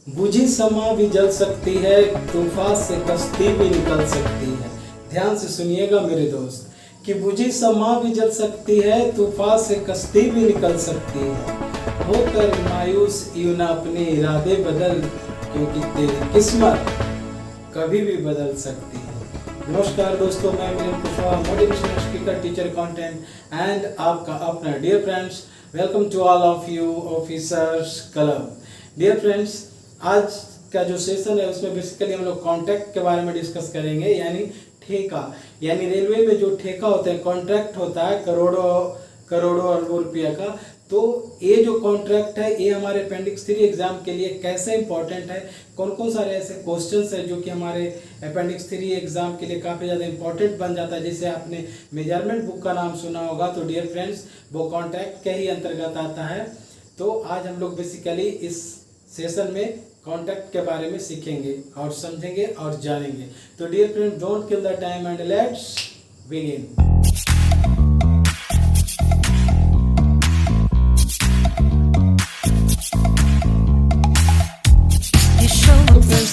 बुझी शम्मा भी जल सकती है, तूफान से कश्ती भी निकल सकती है। ध्यान से सुनिएगा मेरे दोस्त कि बुझी शम्मा भी जल सकती है, तूफान से कश्ती भी निकल सकती है। होकर मायूस यूं ना अपने इरादे बदल, क्योंकि तेरी किस्मत कभी भी बदल सकती है। नमस्कार दोस्तों, मैं Milind Kushwaha, motivational speaker, teacher, content and आपका अपना dear friends. Welcome to all of you officers club. Dear friends, आज का जो सेशन है उसमें बेसिकली हम लोग कॉन्ट्रैक्ट के बारे में डिस्कस करेंगे, यानी ठेका। यानी रेलवे में जो ठेका होता है, कॉन्ट्रैक्ट होता है करोड़ों अरबों रुपया का। तो ये जो कॉन्ट्रैक्ट है ये हमारे अपेंडिक्स 3 एग्जाम के लिए कैसे इंपॉर्टेंट है, कौन कौन सारे ऐसे क्वेश्चंस हैं जो कि हमारे अपेंडिक्स 3 एग्जाम के लिए काफ़ी ज़्यादा इंपॉर्टेंट बन जाता है। जैसे आपने मेजरमेंट बुक का नाम सुना होगा, तो डियर फ्रेंड्स वो कॉन्ट्रैक्ट के ही अंतर्गत आता है। तो आज हम लोग बेसिकली इस सेशन में कॉन्ट्रैक्ट के बारे में सीखेंगे और समझेंगे और जानेंगे। तो dear friends, don't kill the time and let's begin.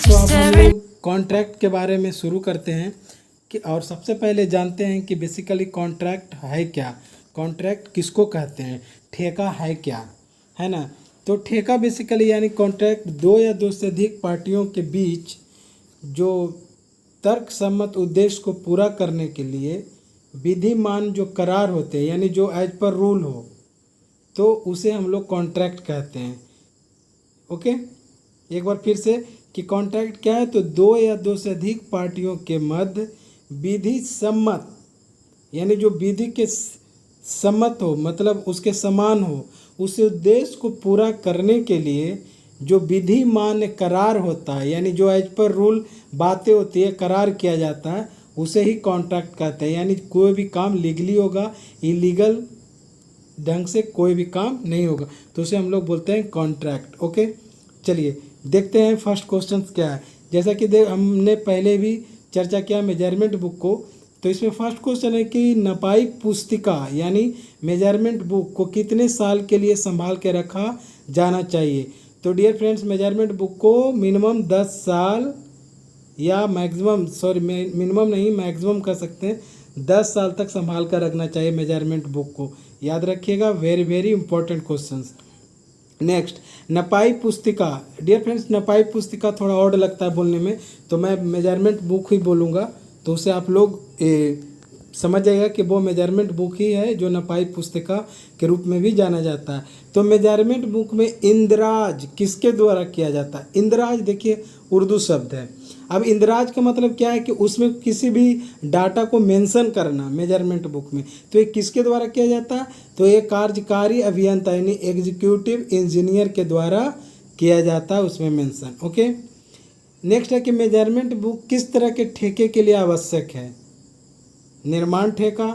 तो अब हम लोग कॉन्ट्रैक्ट के बारे में शुरू करते हैं कि और सबसे पहले जानते हैं कि बेसिकली कॉन्ट्रैक्ट है क्या, कॉन्ट्रैक्ट किसको कहते हैं, ठेका है क्या, है ना। तो ठेका बेसिकली यानी कॉन्ट्रैक्ट दो या दो से अधिक पार्टियों के बीच जो तर्कसम्मत उद्देश्य को पूरा करने के लिए विधिमान जो करार होते हैं, यानी जो एज पर रूल हो, तो उसे हम लोग कॉन्ट्रैक्ट कहते हैं। ओके, एक बार फिर से कि कॉन्ट्रैक्ट क्या है, तो दो या दो से अधिक पार्टियों के मध्य विधि सम्मत, यानी जो विधि के सम्मत हो, मतलब उसके समान हो, उस उद्देश्य को पूरा करने के लिए जो विधि मान्य करार होता है, यानी जो एज पर रूल बातें होती है, करार किया जाता है, उसे ही कॉन्ट्रैक्ट कहते हैं। यानी कोई भी काम लीगली होगा, इलीगल ढंग से कोई भी काम नहीं होगा, तो उसे हम लोग बोलते हैं कॉन्ट्रैक्ट। ओके, चलिए देखते हैं फर्स्ट क्वेश्चन क्या है। जैसा कि हमने पहले भी चर्चा किया मेजरमेंट बुक को, तो इसमें फर्स्ट क्वेश्चन है कि नपाई पुस्तिका यानी मेजरमेंट बुक को कितने साल के लिए संभाल के रखा जाना चाहिए। तो डियर फ्रेंड्स, मेजरमेंट बुक को मिनिमम 10 साल या मैक्सिमम, सॉरी मिनिमम नहीं मैक्सिमम कर सकते हैं, 10 साल तक संभाल कर रखना चाहिए मेजरमेंट बुक को। याद रखिएगा, very very important questions. Next, नपाई पुस्तिका। डियर फ्रेंड्स, नपाई पुस्तिका थोड़ा और लगता है बोलने में, तो मैं मेजरमेंट बुक ही बोलूँगा, तो उसे आप लोग समझ जाएगा कि वो मेजरमेंट बुक ही है जो नपाई पुस्तिका के रूप में भी जाना जाता है। तो मेजरमेंट बुक में इंदराज किसके द्वारा किया जाता है। इंदराज देखिए उर्दू शब्द है। अब इंदराज का मतलब क्या है कि उसमें किसी भी डाटा को मेंशन करना मेजरमेंट बुक में, तो ये किसके द्वारा किया जाता है, तो ये कार्यकारी अभियंता यानी एग्जीक्यूटिव इंजीनियर के द्वारा किया जाता है, उसमें मेंशन। ओके, नेक्स्ट है कि मेजरमेंट बुक किस तरह के ठेके के लिए आवश्यक है। निर्माण ठेका,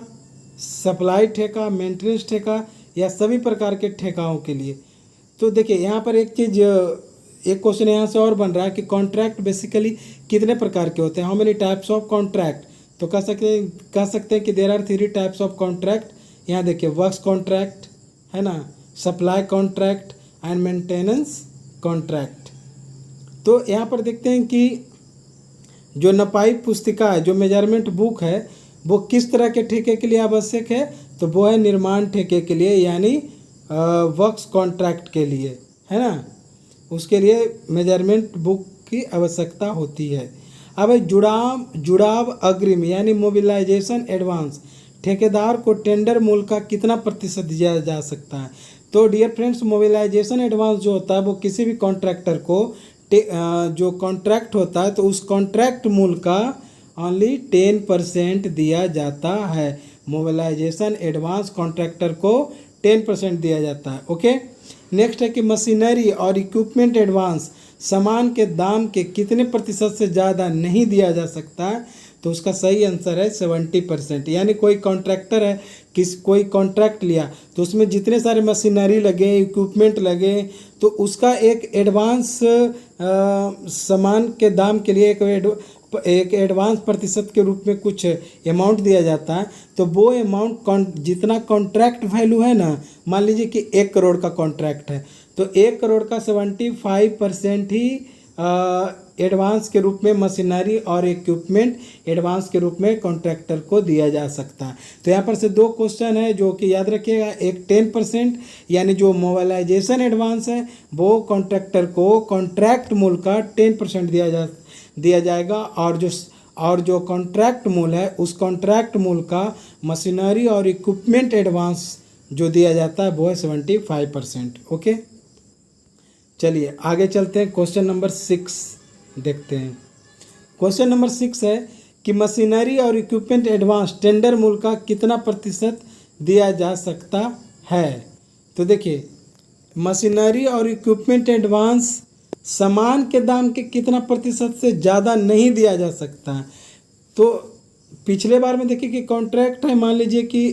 सप्लाई ठेका, मेंटेनेंस ठेका या सभी प्रकार के ठेकाओं के लिए। तो देखिए यहाँ पर एक क्वेश्चन यहाँ से और बन रहा है कि कॉन्ट्रैक्ट बेसिकली कितने प्रकार के होते हैं, how many types of contract. तो कह सकते हैं कि there are 3 types of contract. यहाँ देखिए, वर्क्स कॉन्ट्रैक्ट है ना, supply contract and maintenance contract. तो यहाँ पर देखते हैं कि जो नपाई पुस्तिका है, जो मेजरमेंट बुक है, वो किस तरह के ठेके के लिए आवश्यक है, तो वो है निर्माण ठेके के लिए, यानी वर्क्स कॉन्ट्रैक्ट के लिए, है ना। उसके लिए मेजरमेंट बुक की आवश्यकता होती है। अब जुड़ाव अग्रिम यानी मोबिलाइजेशन एडवांस, ठेकेदार को टेंडर मूल्य का कितना प्रतिशत दिया जा सकता है। तो डियर फ्रेंड्स, मोबिलाइजेशन एडवांस जो होता है वो किसी भी कॉन्ट्रैक्टर को जो कॉन्ट्रैक्ट होता है, तो उस कॉन्ट्रैक्ट मूल्य का ओनली 10% दिया जाता है। मोबिलाइजेशन एडवांस कॉन्ट्रैक्टर को 10% दिया जाता है। ओके, नेक्स्ट है कि मशीनरी और इक्विपमेंट एडवांस सामान के दाम के कितने प्रतिशत से ज़्यादा नहीं दिया जा सकता है। तो उसका सही आंसर है 70%। यानी कोई कॉन्ट्रैक्टर है, कोई कॉन्ट्रैक्ट लिया, तो उसमें जितने सारे मशीनरी लगे, इक्विपमेंट लगे, तो उसका एक एडवांस सामान के दाम के लिए एक एडवांस प्रतिशत के रूप में कुछ अमाउंट दिया जाता है। तो वो अमाउंट जितना कॉन्ट्रैक्ट वैल्यू है ना, मान लीजिए कि 1 करोड़ का कॉन्ट्रैक्ट है, तो 1 करोड़ का 75% ही एडवांस के रूप में मशीनरी और इक्विपमेंट एडवांस के रूप में कॉन्ट्रैक्टर को दिया जा सकता है। तो यहाँ पर से 2 क्वेश्चन है जो कि याद रखिएगा। एक 10% यानी जो मोबाइलाइजेशन एडवांस है वो कॉन्ट्रैक्टर को कॉन्ट्रैक्ट मूल्य का 10% दिया जाएगा, और जो कॉन्ट्रैक्ट मूल्य है उस कॉन्ट्रैक्ट मूल्य का मशीनरी और इक्विपमेंट एडवांस जो दिया जाता है वो है 75%। ओके, चलिए आगे चलते हैं। क्वेश्चन नंबर 6 देखते हैं। क्वेश्चन नंबर 6 है कि मशीनरी और इक्विपमेंट एडवांस टेंडर मूल्य का कितना प्रतिशत दिया जा सकता है। तो देखिए, मशीनरी और इक्विपमेंट एडवांस सामान के दाम के कितना प्रतिशत से ज़्यादा नहीं दिया जा सकता है। तो पिछले बार में देखिए कि कॉन्ट्रैक्ट है, मान लीजिए कि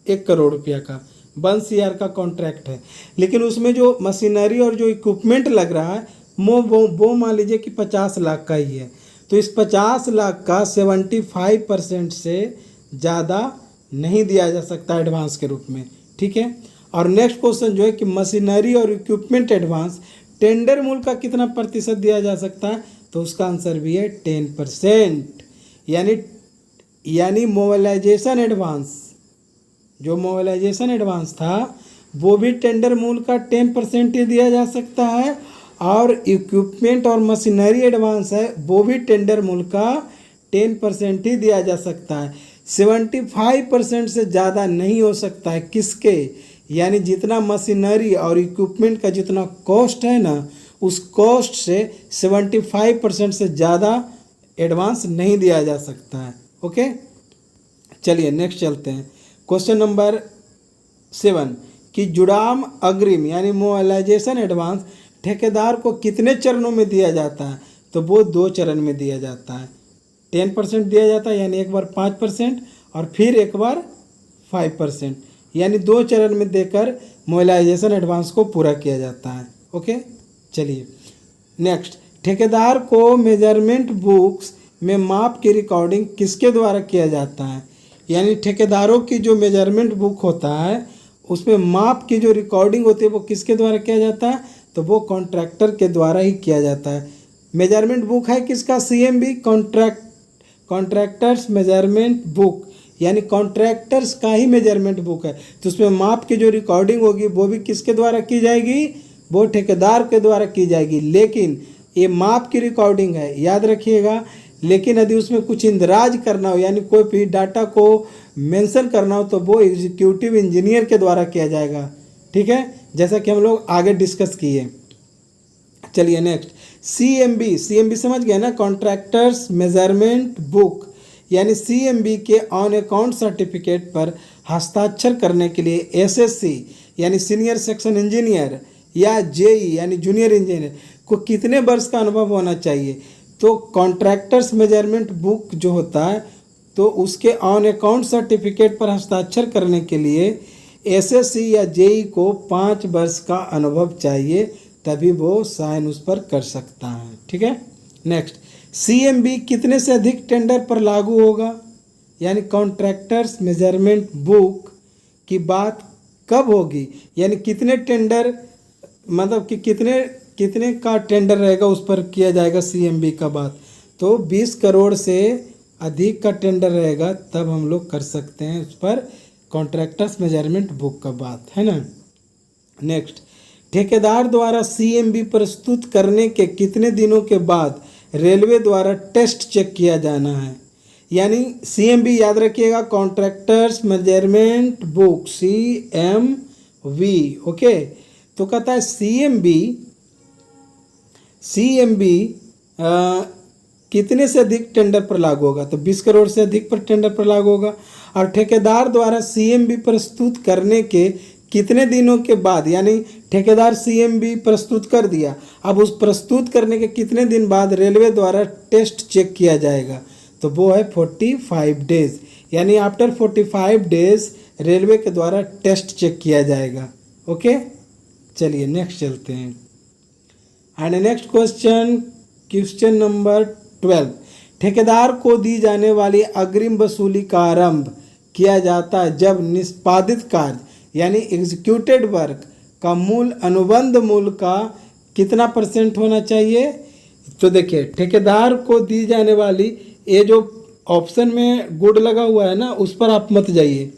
1 करोड़ रुपया का 1 CR का कॉन्ट्रैक्ट है, लेकिन उसमें जो मशीनरी और जो इक्विपमेंट लग रहा है वो मान लीजिए कि 50 लाख का ही है। तो इस 50 लाख का 75% से ज़्यादा नहीं दिया जा सकता एडवांस के रूप में। ठीक है, और नेक्स्ट क्वेश्चन जो है कि मशीनरी और इक्विपमेंट एडवांस टेंडर मूल्य का कितना प्रतिशत दिया जा सकता है। तो उसका आंसर भी है 10%। यानी मोबाइलाइजेशन एडवांस, जो मोबाइलाइजेशन एडवांस था वो भी टेंडर मूल्य का 10% ही दिया जा सकता है, और इक्विपमेंट और मशीनरी एडवांस है वो भी टेंडर मूल्य का 10% ही दिया जा सकता है। 75% से ज़्यादा नहीं हो सकता है। किसके? यानी जितना मशीनरी और इक्विपमेंट का जितना कॉस्ट है ना, उस कॉस्ट से 75% से ज़्यादा एडवांस नहीं दिया जा सकता है। ओके, चलिए नेक्स्ट चलते हैं। क्वेश्चन नंबर 7 कि जुड़ाम अग्रिम यानी मोबाइलाइजेशन एडवांस ठेकेदार को कितने चरणों में दिया जाता है। तो वो 2 चरण में दिया जाता है। 10% दिया जाता है, यानी एक बार 5% और फिर एक बार 5%, यानी 2 चरण में देकर मोबाइलाइजेशन एडवांस को पूरा किया जाता है। ओके, चलिए नेक्स्ट। ठेकेदार को मेजरमेंट बुक्स में माप की रिकॉर्डिंग किसके द्वारा किया जाता है। यानी ठेकेदारों की जो मेजरमेंट बुक होता है उसमें माप की जो रिकॉर्डिंग होती है वो किसके द्वारा किया जाता है। तो वो कॉन्ट्रैक्टर के द्वारा ही किया जाता है। मेजरमेंट बुक है किसका? CMB कॉन्ट्रैक्टर्स मेजरमेंट बुक, यानी कॉन्ट्रैक्टर्स का ही मेजरमेंट बुक है। तो उसमें माप की जो रिकॉर्डिंग होगी वो भी किसके द्वारा की जाएगी? वो ठेकेदार के द्वारा की जाएगी। लेकिन ये माप की रिकॉर्डिंग है, याद रखिएगा। लेकिन यदि उसमें कुछ इंदराज करना हो, यानी कोई भी डाटा को मेंशन करना हो, तो वो एग्जीक्यूटिव इंजीनियर के द्वारा किया जाएगा। ठीक है, जैसा कि हम लोग आगे डिस्कस किए। चलिए नेक्स्ट। CMB समझ गए ना, कॉन्ट्रैक्टर्स मेजरमेंट बुक, यानी CMB के ऑन अकाउंट सर्टिफिकेट पर हस्ताक्षर करने के लिए SSC यानी सीनियर सेक्शन इंजीनियर या JE यानी जूनियर इंजीनियर को कितने वर्ष का अनुभव होना चाहिए। तो कॉन्ट्रैक्टर्स मेजरमेंट बुक जो होता है तो उसके ऑन अकाउंट सर्टिफिकेट पर हस्ताक्षर करने के लिए SSC या JE को 5 वर्ष का अनुभव चाहिए, तभी वो साइन उस पर कर सकता है। ठीक है, नेक्स्ट। CMB कितने से अधिक टेंडर पर लागू होगा। यानी कॉन्ट्रैक्टर्स मेजरमेंट बुक की बात कब होगी, यानी कितने टेंडर, मतलब कि कितने का टेंडर रहेगा उस पर किया जाएगा CMB का बात। तो 20 करोड़ से अधिक का टेंडर रहेगा तब हम लोग कर सकते हैं उस पर कॉन्ट्रैक्टर्स मेजरमेंट बुक का बात, है ना। नेक्स्ट। ठेकेदार द्वारा CMB प्रस्तुत करने के कितने दिनों के बाद रेलवे द्वारा टेस्ट चेक किया जाना है। यानी CMB याद रखिएगा, contractors measurement book CMV। Okay, तो कहता है CMB कितने से अधिक टेंडर पर लागू होगा। तो 20 करोड़ से अधिक पर टेंडर पर लागू होगा। और ठेकेदार द्वारा CMB प्रस्तुत करने के कितने दिनों के बाद, यानी ठेकेदार CMB प्रस्तुत कर दिया, अब उस प्रस्तुत करने के कितने दिन बाद रेलवे द्वारा टेस्ट चेक किया जाएगा। तो वो है 45 डेज, यानी आफ्टर 45 डेज रेलवे के द्वारा टेस्ट चेक किया जाएगा। ओके, चलिए नेक्स्ट चलते हैं। And next question number 12। ठेकेदार को दी जाने वाली अग्रिम वसूली का आरंभ किया जाता है जब निष्पादित कार्य यानी एग्जीक्यूटेड वर्क का मूल अनुबंध मूल्य का कितना % होना चाहिए। तो देखिए ठेकेदार को दी जाने वाली, ये जो ऑप्शन में गुड लगा हुआ है ना, उस पर आप मत जाइए।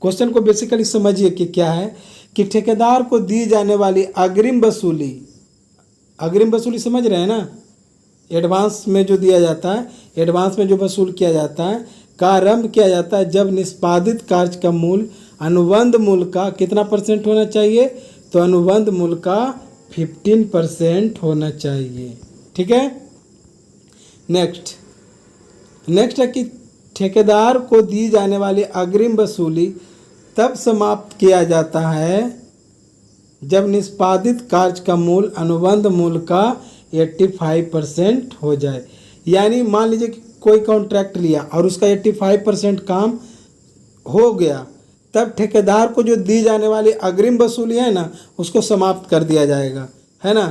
क्वेश्चन को बेसिकली समझिए कि क्या है कि ठेकेदार को दी जाने वाली अग्रिम वसूली, अग्रिम वसूली समझ रहे हैं ना, एडवांस में जो दिया जाता है, एडवांस में जो वसूल किया जाता है, का आरंभ किया जाता है जब निष्पादित कार्य का मूल अनुबंध मूल्य का कितना % होना चाहिए। तो अनुबंध मूल्य का 15% होना चाहिए। ठीक है। नेक्स्ट है कि ठेकेदार को दी जाने वाली अग्रिम वसूली तब समाप्त किया जाता है जब निष्पादित कार्य का मूल अनुबंध मूल्य का 85% हो जाए। यानी मान लीजिए कि कोई कॉन्ट्रैक्ट लिया और उसका 85% काम हो गया, तब ठेकेदार को जो दी जाने वाली अग्रिम वसूली है ना, उसको समाप्त कर दिया जाएगा, है ना।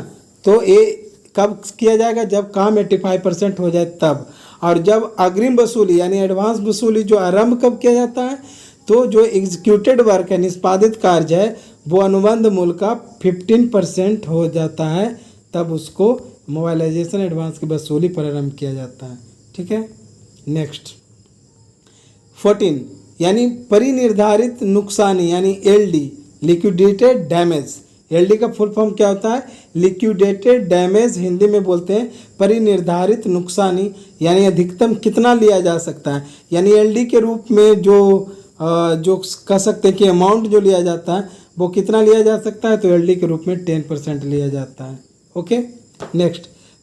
तो ये कब किया जाएगा, जब काम 85% हो जाए तब। और जब अग्रिम वसूली यानी एडवांस वसूली जो आरंभ कब किया जाता है, तो जो एग्जीक्यूटेड वर्क है, निष्पादित कार्य है, वो अनुबंध मूल्य का 15% हो जाता है, तब उसको मोबाइलाइजेशन एडवांस की वसूली प्रारंभ किया जाता है। ठीक है। नेक्स्ट 14 यानी परिनिर्धारित नुकसानी यानी एलडी, लिक्विडेटेड डैमेज। एलडी का फुल फॉर्म क्या होता है, लिक्विडेटेड डैमेज, हिंदी में बोलते हैं परिनिर्धारित नुकसानी, यानी अधिकतम कितना लिया जा सकता है। यानी एलडी के रूप में जो कह सकते हैं कि अमाउंट जो लिया जाता है वो कितना लिया जा सकता है, तो एलडी के रूप में 10% लिया जाता है। ओके। नेक्स्ट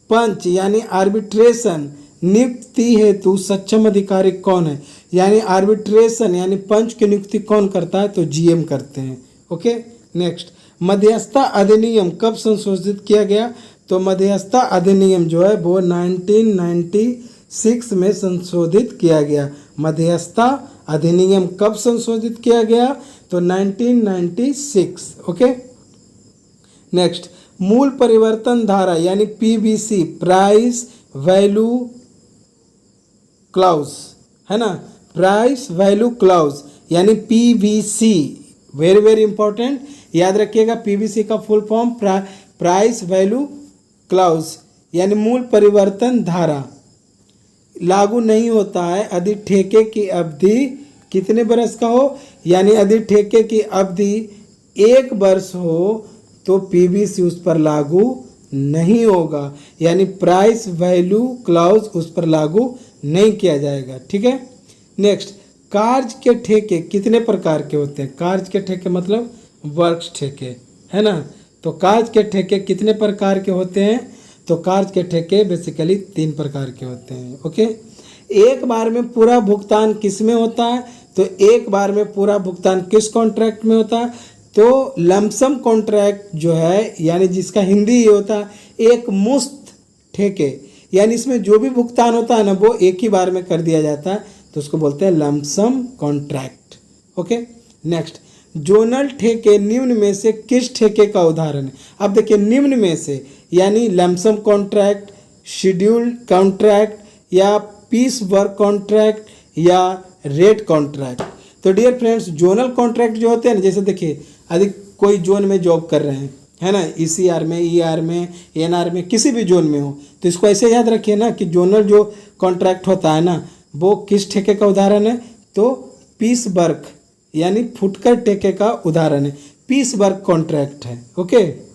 पंच यानी आर्बिट्रेशन, नियुक्ति हेतु सक्षम अधिकारी कौन है। यानी आर्बिट्रेशन यानी पंच की नियुक्ति कौन करता है, तो जीएम करते हैं। ओके। नेक्स्ट मध्यस्थता अधिनियम कब संशोधित किया गया, तो मध्यस्थता अधिनियम जो है वो 1996 में संशोधित किया गया। मध्यस्थता अधिनियम कब संशोधित किया गया, तो 1996। ओके। नेक्स्ट मूल परिवर्तन धारा यानी पीवीसी, प्राइस वैल्यू क्लाउज, है ना, प्राइस वैल्यू क्लाउज यानी पीवीसी, वेरी वेरी इंपॉर्टेंट, याद रखिएगा। पीवीसी का full form price value clause यानी मूल परिवर्तन धारा लागू नहीं होता है यदि ठेके की अवधि कितने वर्ष का हो, यानी यदि ठेके की अवधि 1 वर्ष हो तो पीवीसी उस पर लागू नहीं होगा, यानी प्राइस वैल्यू क्लाउज उस पर लागू नहीं किया जाएगा। ठीक है। नेक्स्ट कार्य के ठेके कितने प्रकार के होते हैं। कार्य के ठेके मतलब वर्क्स ठेके, है ना। तो कार्य के ठेके कितने प्रकार के होते हैं, तो कार्य के ठेके बेसिकली 3 प्रकार के होते हैं। ओके। एक बार में पूरा भुगतान किस में होता है, तो एक बार में पूरा भुगतान किस कॉन्ट्रैक्ट में होता है, तो लमसम कॉन्ट्रैक्ट जो है, यानी जिसका हिंदी ये होता है एक मुश्त ठेके, यानी इसमें जो भी भुगतान होता है ना वो एक ही बार में कर दिया जाता है, तो उसको बोलते हैं lump sum contract. Okay. Next zonal ठेके निम्न में से किस ठेके का उदाहरण है। अब देखिए निम्न में से यानी लमसम कॉन्ट्रैक्ट, शेड्यूल्ड कॉन्ट्रैक्ट या पीस वर्क कॉन्ट्रैक्ट या रेट कॉन्ट्रैक्ट। तो डियर फ्रेंड्स जोनल कॉन्ट्रैक्ट जो होते हैं ना, जैसे देखिए अधिक कोई जोन में जॉब कर रहे हैं, है ना, ईसीआर में, ईआर में, एनआर में, किसी भी जोन में हो, तो इसको ऐसे याद रखिए ना कि जोनल जो कॉन्ट्रैक्ट होता है ना वो किस ठेके का उदाहरण है, तो पीस वर्क यानी फुटकर ठेके का उदाहरण है, पीस वर्क कॉन्ट्रैक्ट है। ओके।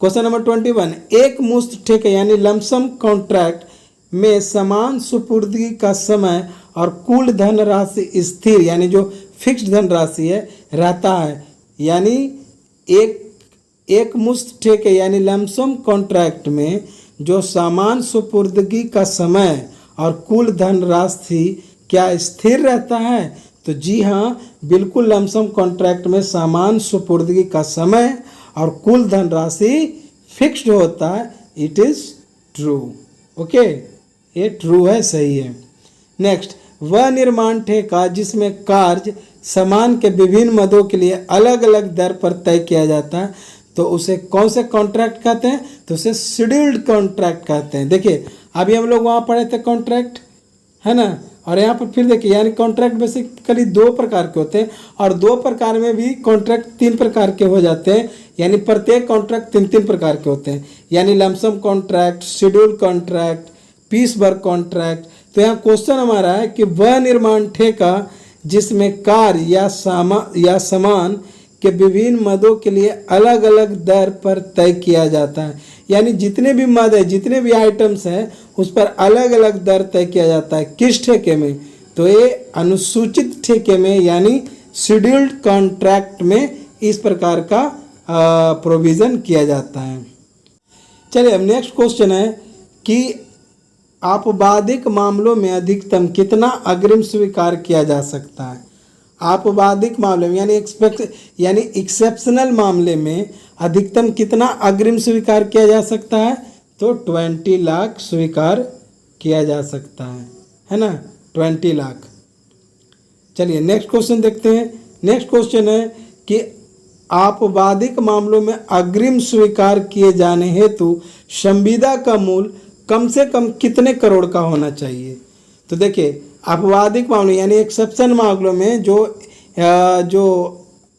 क्वेश्चन नंबर 21 एक मुश्त ठेके यानी लमसम कॉन्ट्रैक्ट में समान सुपुर्दगी का समय और कुल धन राशि स्थिर यानी जो फिक्स्ड धन राशि है रहता है। यानी एक मुश्त ठेके यानी लमसम कॉन्ट्रैक्ट में जो समान सुपुर्दगी का समय और कुल धन राशि क्या स्थिर रहता है, तो जी हाँ बिल्कुल, लमसम कॉन्ट्रैक्ट में समान सुपुर्दगी का समय और कुल धन राशि फिक्स्ड होता है। It is true. ओके, ये ट्रू है, सही है। नेक्स्ट वह निर्माण ठेका जिसमें कार्य सामान के विभिन्न मदों के लिए अलग अलग दर पर तय किया जाता है, तो उसे कौन से कॉन्ट्रैक्ट कहते हैं, तो उसे शेड्यूल्ड कॉन्ट्रैक्ट कहते हैं। देखिए अभी हम लोग वहाँ पढ़े थे कॉन्ट्रैक्ट, है ना। और यहाँ पर फिर देखिए, यानी कॉन्ट्रैक्ट बेसिकली दो प्रकार के होते हैं, और दो प्रकार में भी कॉन्ट्रैक्ट तीन प्रकार के हो जाते हैं, यानी प्रत्येक कॉन्ट्रैक्ट तीन तीन प्रकार के होते हैं, यानी lump sum contract, schedule contract, piece work contract. तो यहाँ क्वेश्चन हमारा है कि वह निर्माण ठेका जिसमें कार्य या सामान के विभिन्न मदों के लिए अलग अलग दर पर तय किया जाता है, यानी जितने भी मद है, जितने भी आइटम्स हैं, उस पर अलग अलग दर तय किया जाता है। किस ठेके में? तो ये अनुसूचित ठेके में, यानी शेड्यूल्ड कॉन्ट्रैक्ट में इस प्रकार का प्रोविज़न किया जाता है। चलिए अब नेक्स्ट क्वेश्चन है कि आपवादिक मामलों में अधिकतम कितना अग्रिम स्वीकार किया जा सकता है। आपवादिक मामले में यानी एक्सेप्शनल मामले में अधिकतम कितना अग्रिम स्वीकार किया जा सकता है? तो 20 लाख स्वीकार किया जा सकता है ना, 20 लाख। चलिए नेक्स्ट क्वेश्चन देखते हैं। नेक्स्ट क्वेश्चन है कि आपवादिक मामलों में अग्रिम स्वीकार किए जाने हेतु संविदा का मूल्य कम से कम कितने करोड़ का होना चाहिए? तो देखिए, आपवादिक मामले यानी एक्सेप्शन मामलों में जो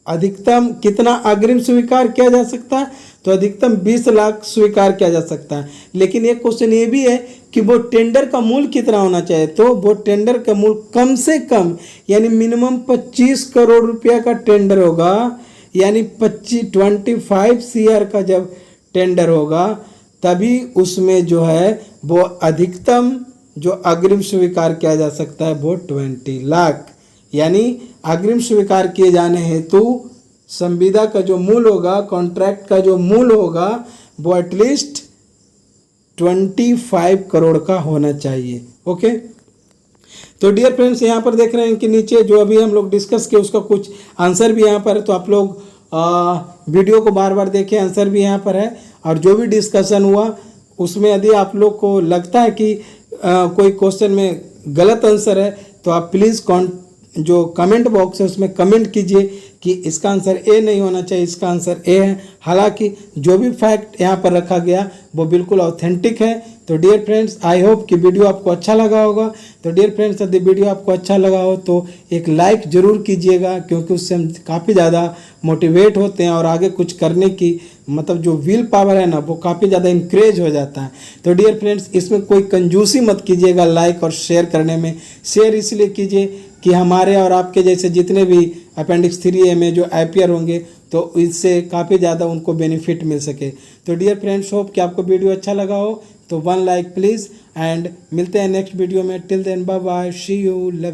अधिकतम कितना अग्रिम स्वीकार किया जा सकता है, तो अधिकतम 20 लाख स्वीकार किया जा सकता है। लेकिन एक क्वेश्चन ये भी है कि वो टेंडर का मूल्य कितना होना चाहिए, तो वो टेंडर का मूल्य कम से कम यानी मिनिमम 25 करोड़ रुपया का टेंडर होगा, यानी 25 CR का जब टेंडर होगा तभी उसमें जो है वो अधिकतम जो अग्रिम स्वीकार किया जा सकता है वो 20 लाख, यानी अग्रिम स्वीकार किए जाने हेतु संविदा का जो मूल्य होगा, कॉन्ट्रैक्ट का जो मूल्य होगा, वो एटलीस्ट 25 करोड़ का होना चाहिए। ओके, तो डियर फ्रेंड्स, यहाँ पर देख रहे हैं कि नीचे जो अभी हम लोग डिस्कस किए उसका कुछ आंसर भी यहाँ पर है, तो आप लोग वीडियो को बार बार देखें, आंसर भी यहाँ पर है। और जो भी डिस्कशन हुआ उसमें यदि आप लोग को लगता है कि कोई क्वेश्चन में गलत आंसर है, तो आप प्लीज़ जो कमेंट बॉक्स है उसमें कमेंट कीजिए कि इसका आंसर ए नहीं होना चाहिए, इसका आंसर ए है। हालांकि जो भी फैक्ट यहाँ पर रखा गया वो बिल्कुल ऑथेंटिक है। तो डियर फ्रेंड्स, आई होप कि वीडियो आपको अच्छा लगा होगा। तो डियर फ्रेंड्स, यदि वीडियो आपको अच्छा लगा हो तो एक लाइक ज़रूर कीजिएगा, क्योंकि उससे हम काफ़ी ज़्यादा मोटिवेट होते हैं और आगे कुछ करने की मतलब जो विल पावर है ना, वो काफ़ी ज़्यादा इंक्रेज हो जाता है। तो डियर फ्रेंड्स, इसमें कोई कंजूसी मत कीजिएगा लाइक और शेयर करने में। शेयर इसलिए कीजिए कि हमारे और आपके जैसे जितने भी अपेंडिक्स 3A में जो IPR होंगे तो इससे काफ़ी ज़्यादा उनको बेनिफिट मिल सके। तो डियर फ्रेंड्स, होप कि आपको वीडियो अच्छा लगा हो, तो 1 लाइक प्लीज़, एंड मिलते हैं नेक्स्ट वीडियो में। Till then bye bye, see you, love.